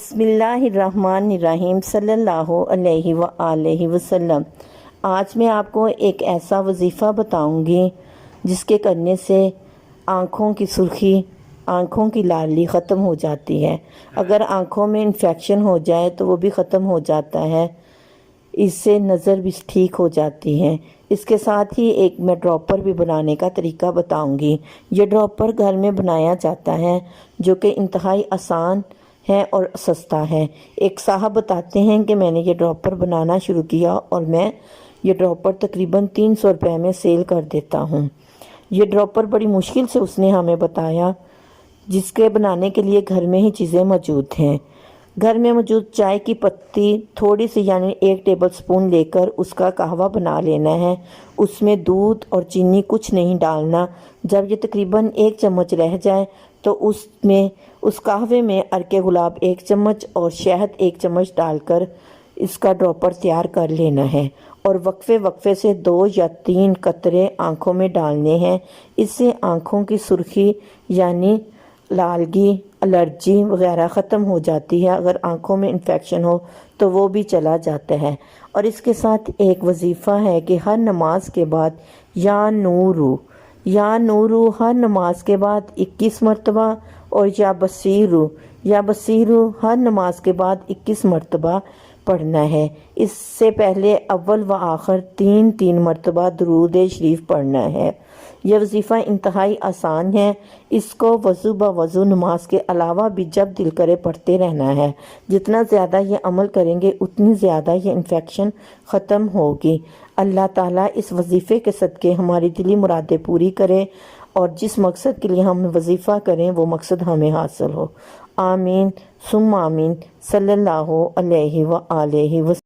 बिस्मिल्लाहिर्रहमानिर्रहीम सल्लल्लाहु अलैहि वआलैहि वसल्लम। आज मैं आपको एक ऐसा वजीफ़ा बताऊंगी जिसके करने से आँखों की सुर्खी, आँखों की लाली ख़त्म हो जाती है। अगर आँखों में इन्फेक्शन हो जाए तो वो भी ख़त्म हो जाता है। इससे नज़र भी ठीक हो जाती है। इसके साथ ही एक मैं ड्रॉपर भी बनाने का तरीका बताऊंगी। ये ड्रॉपर घर में बनाया जाता है जो कि इंतहाई आसान है और सस्ता है। एक साहब बताते हैं कि मैंने ये ड्रॉपर बनाना शुरू किया और मैं ये ड्रॉपर तकरीबन 300 रुपये में सेल कर देता हूँ। ये ड्रॉपर बड़ी मुश्किल से उसने हमें बताया, जिसके बनाने के लिए घर में ही चीज़ें मौजूद हैं। घर में मौजूद चाय की पत्ती थोड़ी सी यानी 1 टेबल स्पून लेकर उसका कहवा बना लेना है। उसमें दूध और चीनी कुछ नहीं डालना। जब ये तकरीबन 1 चम्मच रह जाए तो उस कहवे में अर्के गुलाब 1 चम्मच और शहद 1 चम्मच डालकर इसका ड्रॉपर तैयार कर लेना है और वक्फे वक्फे से 2 या 3 कतरे आँखों में डालने हैं। इससे आँखों की सुर्खी यानी लालगी, एलर्जी वगैरह ख़त्म हो जाती है। अगर आँखों में इन्फेक्शन हो तो वो भी चला जाता है। और इसके साथ एक वजीफ़ा है कि हर नमाज के बाद या नूरू हर नमाज के बाद 21 मरतबा और या बसीरू हर नमाज के बाद 21 मरतबा पढ़ना है। इससे पहले अव्वल व आखिर 3 मरतबा दुरूद शरीफ पढ़ना है। यह वजीफ़ा इंतहाई आसान है। इसको वज़ू ब वज़ू नमाज के अलावा भी जब दिल करे पढ़ते रहना है। जितना ज़्यादा ये अमल करेंगे उतनी ज़्यादा ये इन्फेक्शन ख़त्म होगी। अल्लाह ताला इस वजीफ़े के सदक़े हमारी दिली मुरादें पूरी करे और जिस मकसद के लिए हम वजीफ़ा करें वो मकसद हमें हासिल हो। आमीन सुम्मा आमीन सल्लल्लाहु अलैहि व आलिहि वसल्लम।